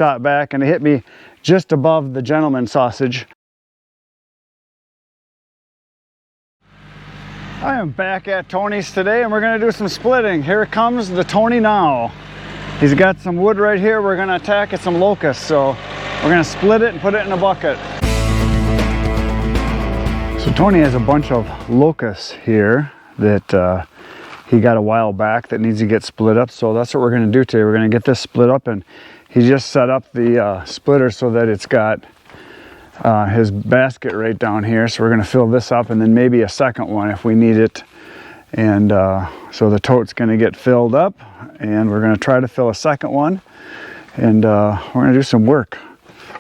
shot back, and it hit me just above the gentleman sausage. I am back at Tony's today, and we're going to do some splitting. Here comes the Tony now. He's got some wood right here. We're going to attack it some locusts, so we're going to split it and put it in a bucket. So Tony has a bunch of locusts here that he got a while back that needs to get split up. So that's what we're going to do today. We're going to get this split up, and he just set up the splitter so that it's got his basket right down here. So we're going to fill this up, and then maybe a second one if we need it. And so the tote's going to get filled up, and we're going to try to fill a second one, and we're going to do some work.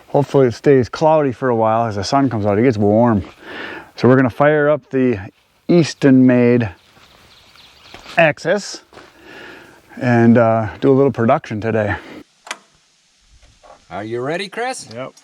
Hopefully it stays cloudy for a while. As the sun comes out, it gets warm. So we're going to fire up the Eastonmade axis and do a little production today. Are you ready, Chris? Yep.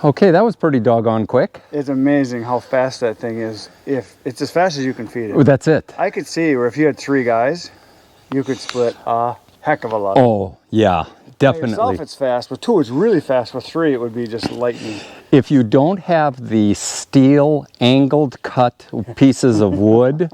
Okay, that was pretty doggone quick. It's amazing how fast that thing is. If it's as fast as you can feed it. Oh, that's it. I could see where if you had 3 guys, you could split a heck of a lot. Oh, yeah, definitely. By yourself, it's fast. With 2, it's really fast. With 3, it would be just lightning. If you don't have the steel angled cut pieces of wood,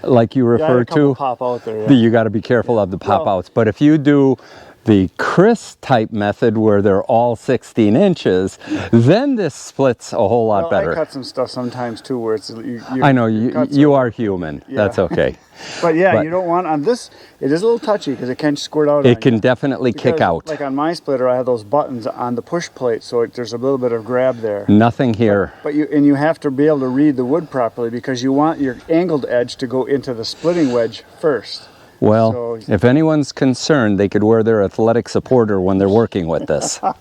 like you refer to, pop out there, you got to be careful of the pop outs. But if you do the Chris type method where they're all 16 inches, then this splits a whole lot better. I cut some stuff sometimes too where it's I know you are human. Yeah. That's okay. But yeah, you don't want on this. It is a little touchy because it can squirt out. It can definitely kick out. Like on my splitter, I have those buttons on the push plate, so there's a little bit of grab there. Nothing here. But you have to be able to read the wood properly because you want your angled edge to go into the splitting wedge first. Well, if anyone's concerned, they could wear their athletic supporter when they're working with this. Yeah,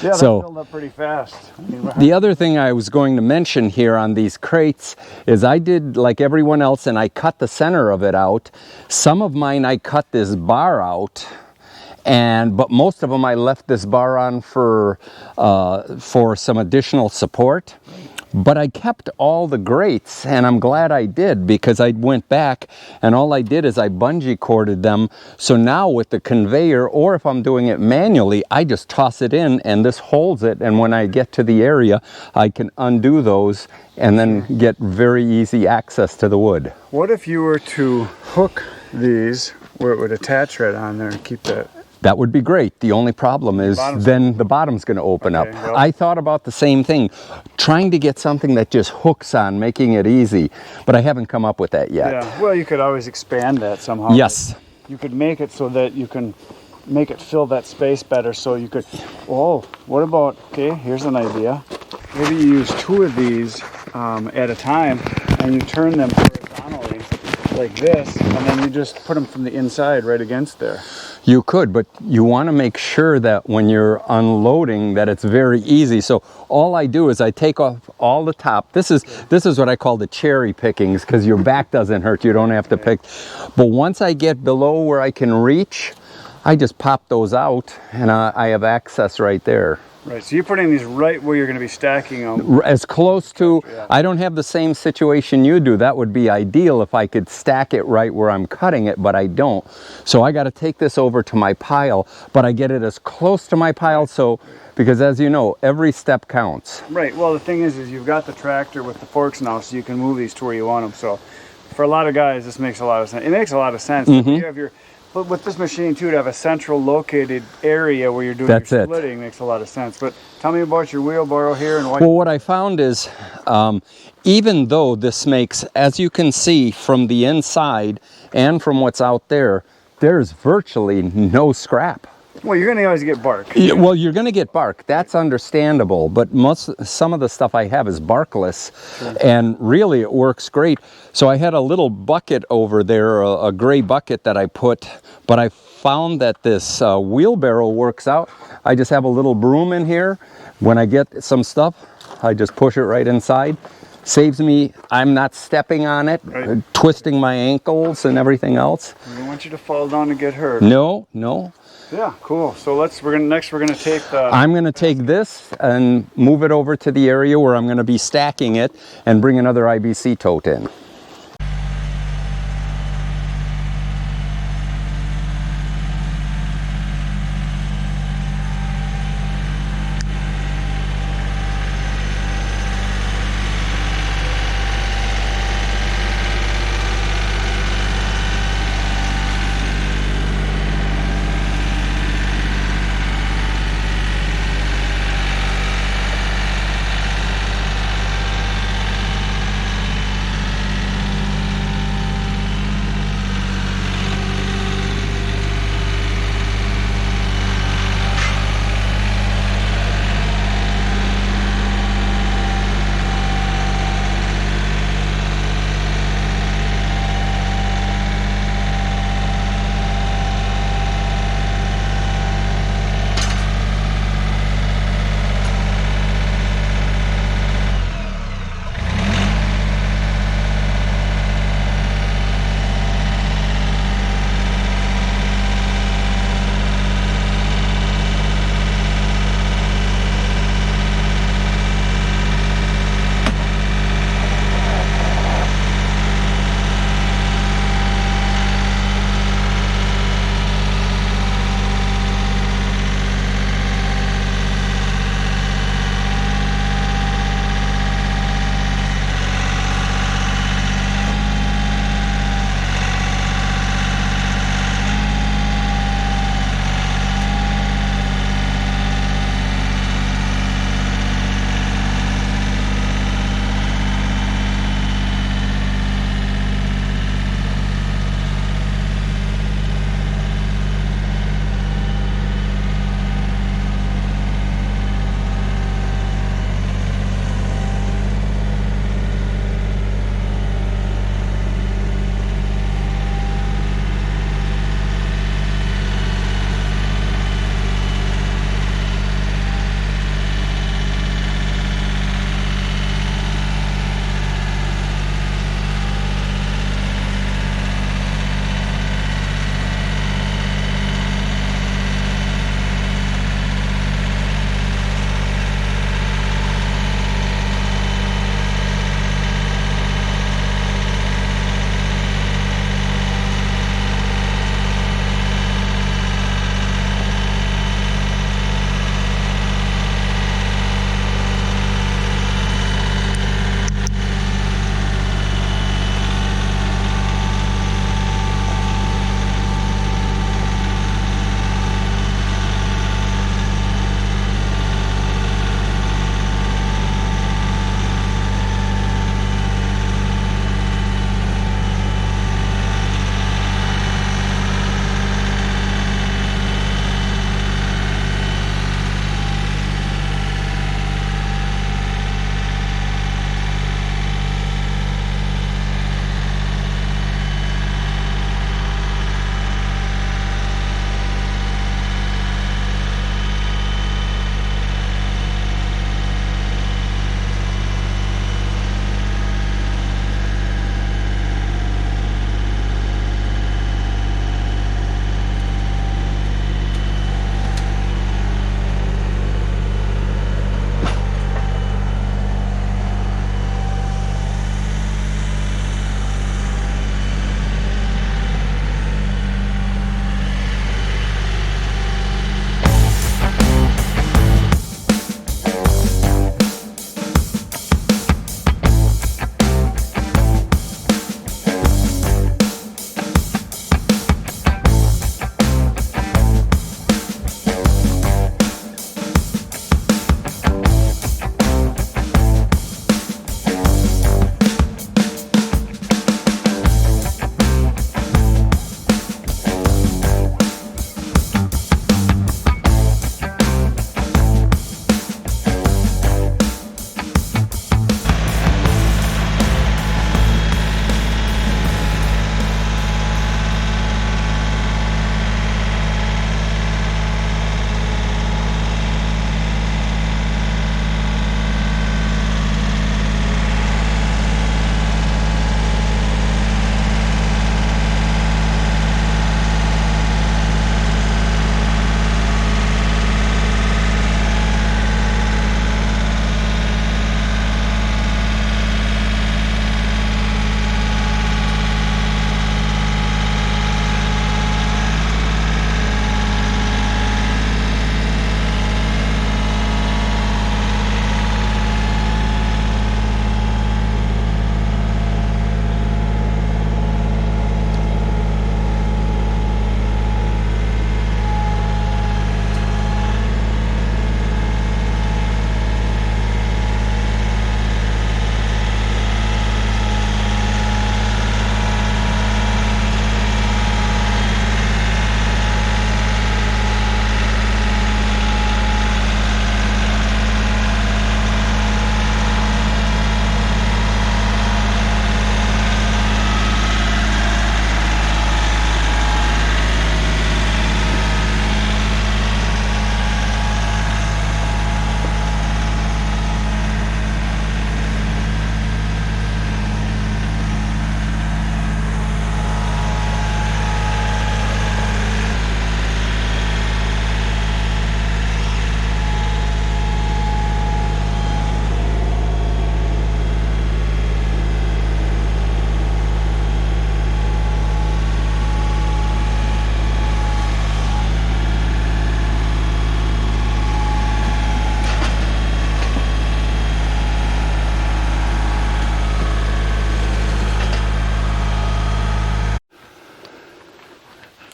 that filled up pretty fast. The other thing I was going to mention here on these crates is I did like everyone else and I cut the center of it out. Some of mine I cut this bar out, but most of them I left this bar on for some additional support. But I kept all the grates, and I'm glad I did because I went back and all I did is I bungee corded them. So now with the conveyor, or if I'm doing it manually, I just toss it in and this holds it. And when I get to the area, I can undo those and then get very easy access to the wood. What if you were to hook these where it would attach right on there and keep that? That would be great. The only problem is then the bottom's going to open up. Well, I thought about the same thing, trying to get something that just hooks on, making it easy, but I haven't come up with that yet. Yeah, well, you could always expand that somehow. Yes. You could make it so that you can make it fill that space better, so you could, what about, okay, here's an idea. Maybe you use 2 of these at a time, and you turn them horizontally like this, and then you just put them from the inside right against there. You could, but you want to make sure that when you're unloading that it's very easy. So all I do is I take off all the top. This is what I call the cherry pickings because your back doesn't hurt. You don't have to pick. But once I get below where I can reach, I just pop those out and I have access right there. Right, so you're putting these right where you're going to be stacking them. As close to, I don't have the same situation you do. That would be ideal if I could stack it right where I'm cutting it, but I don't. So I got to take this over to my pile, but I get it as close to my pile because as you know, every step counts. Right, well the thing is you've got the tractor with the forks now, so you can move these to where you want them. So for a lot of guys, this makes a lot of sense. It makes a lot of sense. Mm-hmm. You have but with this machine too, to have a central located area where you're doing your splitting makes a lot of sense. But tell me about your wheelbarrow here and Well, what I found is even though this makes, as you can see from the inside and from what's out there, there's virtually no scrap. Well, you're going to always get bark. Yeah, well, you're going to get bark. That's understandable. But some of the stuff I have is barkless. Sure. And really it works great. So I had a little bucket over there, a gray bucket that I put, but I found that this wheelbarrow works out. I just have a little broom in here. When I get some stuff, I just push it right inside. Saves me, I'm not stepping on it, twisting my ankles and everything else. I don't want you to fall down and get hurt. No, no. Yeah, cool. So we're gonna take the... I'm gonna take this and move it over to the area where I'm gonna be stacking it and bring another IBC tote in.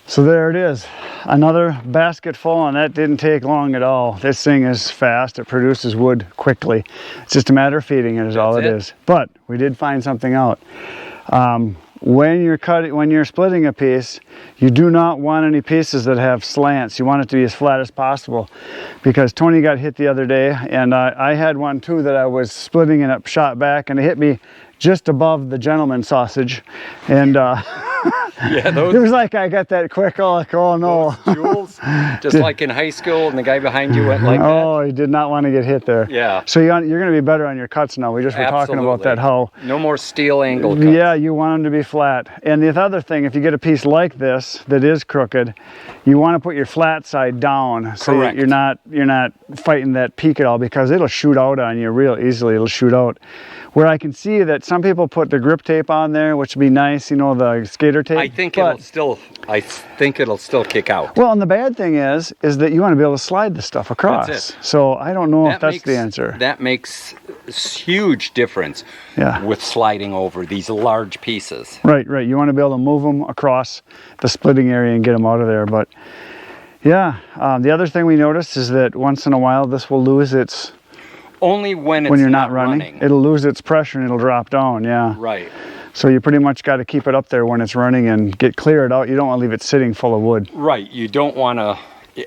So there it is, another basket full, and that didn't take long at all. This thing is fast, it produces wood quickly. It's just a matter of feeding it is all it is. But we did find something out. When you're splitting a piece, you do not want any pieces that have slants. You want it to be as flat as possible, because Tony got hit the other day, and I had one too that I was splitting and it shot back, and it hit me just above the gentleman sausage, and yeah, it was like I got that quick, like, oh no. Jewels, just like in high school, and the guy behind you went like that. Oh, he did not want to get hit there. Yeah. So you're going to be better on your cuts now. We just were talking about that, how no more steel angle cuts. Yeah, you want them to be flat. And the other thing, if you get a piece like this that is crooked, you want to put your flat side down, so Correct. you're not fighting that peak at all, because it'll shoot out on you real easily. It'll shoot out. Where I can see that some people put the grip tape on there, which would be nice, you know, the skater tape. I think it'll still kick out. Well, and the bad thing is that you want to be able to slide the stuff across. That's it. So I don't know if that's the answer. That makes a huge difference with sliding over these large pieces. Right. You want to be able to move them across the splitting area and get them out of there. But yeah, the other thing we noticed is that once in a while this will lose its... Only when you're not running. It'll lose its pressure and it'll drop down, yeah. Right. So you pretty much got to keep it up there when it's running and clear it out. You don't want to leave it sitting full of wood. Right. You don't want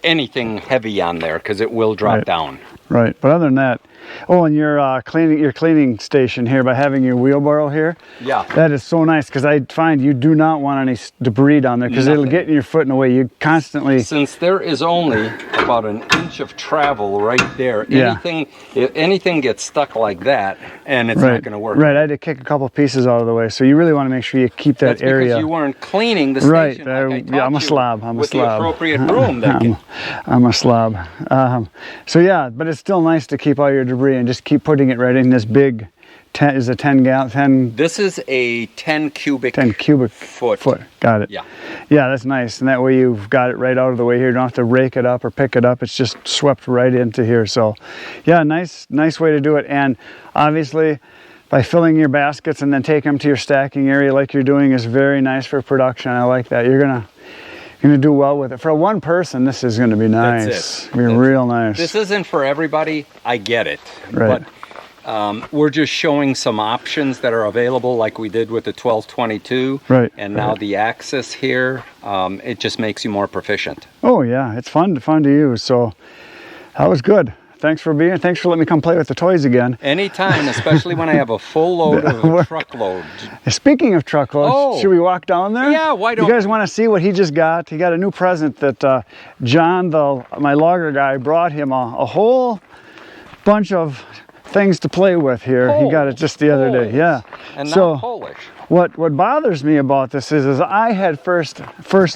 anything heavy on there, because it will drop down. Right. But other than that, oh, and your cleaning station here, by having your wheelbarrow here, yeah, that is so nice, because I find you do not want any debris down there, because it'll get in your foot in the way. You constantly... Since there is only about an inch of travel right there, anything gets stuck like that, and it's not going to work. Right. I had to kick a couple pieces out of the way, so you really want to make sure you keep that area. Because you weren't cleaning the station. Right. Yeah, I'm a slob. With the appropriate broom. I'm a slob. So yeah, but it's still nice to keep all your debris and just keep putting it right in this big 10 is a 10 gallon. This is a 10 cubic foot. Got it. Yeah. Yeah, that's nice. And that way you've got it right out of the way here. You don't have to rake it up or pick it up. It's just swept right into here. So yeah, nice way to do it. And obviously by filling your baskets and then take them to your stacking area like you're doing is very nice for production. I like that. You're gonna do well with it. For one person, this is gonna be nice. That's it. Real nice. This isn't for everybody. I get it. Right. But we're just showing some options that are available, like we did with the 1222. Right. And now the Axis here, it just makes you more proficient. Oh yeah, it's fun to use. So that was good. Thanks for letting me come play with the toys again. Anytime, especially when I have a full load of a truckload. Speaking of truckloads, should we walk down there? Yeah, why don't you guys want to see what he just got? He got a new present that John, my logger guy, brought him a whole bunch of things to play with here. He got it just the other day. Yeah. And not Polish. What bothers me about this is I had first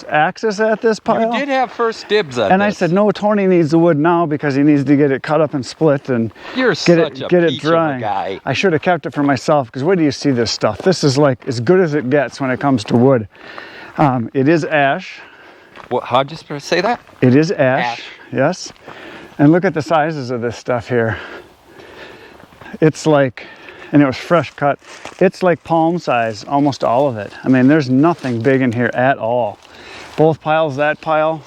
access at this pile. You did have first dibs at and this. I said, no, Tony needs the wood now because he needs to get it cut up and split and get it drying. Guy. I should have kept it for myself, because where do you see this stuff? This is like as good as it gets when it comes to wood. It is ash. How'd you say that? It is ash. Yes. And look at the sizes of this stuff here. It's like, and it was fresh cut, it's like palm size, almost all of it. I mean, there's nothing big in here at all. Both piles, that pile,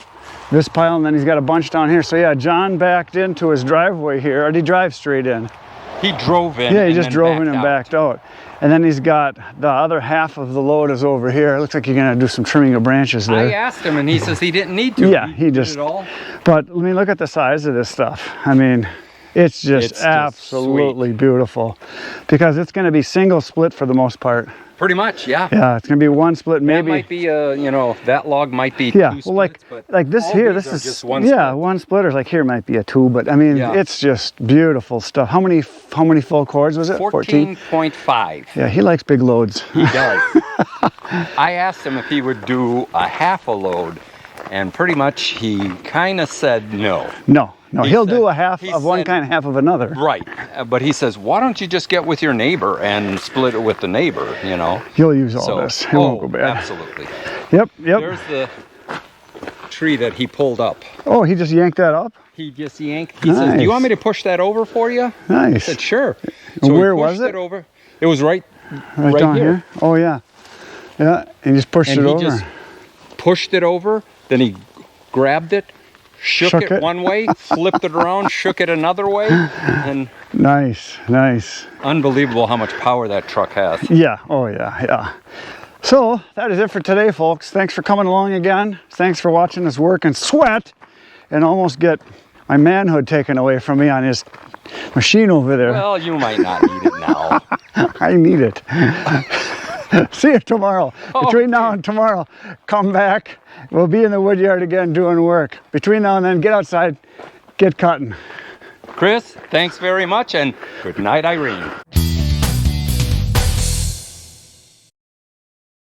this pile, and then he's got a bunch down here. So yeah, John backed into his driveway here, or did he drive straight in? He drove in. Yeah, he just drove in and backed out. And then he's got the other half of the load is over here. It looks like you're gonna do some trimming of branches there. I asked him and he says he didn't need to. Yeah, he just, did it all. But I mean, look at the size of this stuff. I mean, it's just absolutely beautiful, because it's going to be single split for the most part. Pretty much, yeah. Yeah, it's going to be one split, maybe. That might be that log might be two splits, like this here, this is just one split. One splitter. Like here might be a two, but I mean, it's just beautiful stuff. How many full cords was it? 14.5. Yeah, he likes big loads. He does. I asked him if he would do a half a load, and pretty much he kind of said no. No, he'll do a half of one kind, half of another. Right, but he says, why don't you just get with your neighbor and split it with the neighbor, He'll use all this. It won't go bad. Absolutely. Yep. There's the tree that he pulled up. Oh, he just yanked that up? He just yanked. He says, do you want me to push that over for you? Nice. I said, sure. So where was it? Over. It was right down here. Oh, yeah. Yeah, and he just pushed it over. pushed it over, then he grabbed it, shook it one way, flipped it around, shook it another way, and Nice, nice. unbelievable how much power that truck has. Yeah, oh yeah, yeah. So that is it for today, folks. Thanks for coming along again. Thanks for watching us work and sweat and almost get my manhood taken away from me on his machine over there. Well, you might not need it now. I need it. See you tomorrow. Between now and tomorrow, come back. We'll be in the woodyard again doing work. Between now and then, get outside, get cutting. Chris, thanks very much, and good night, Irene.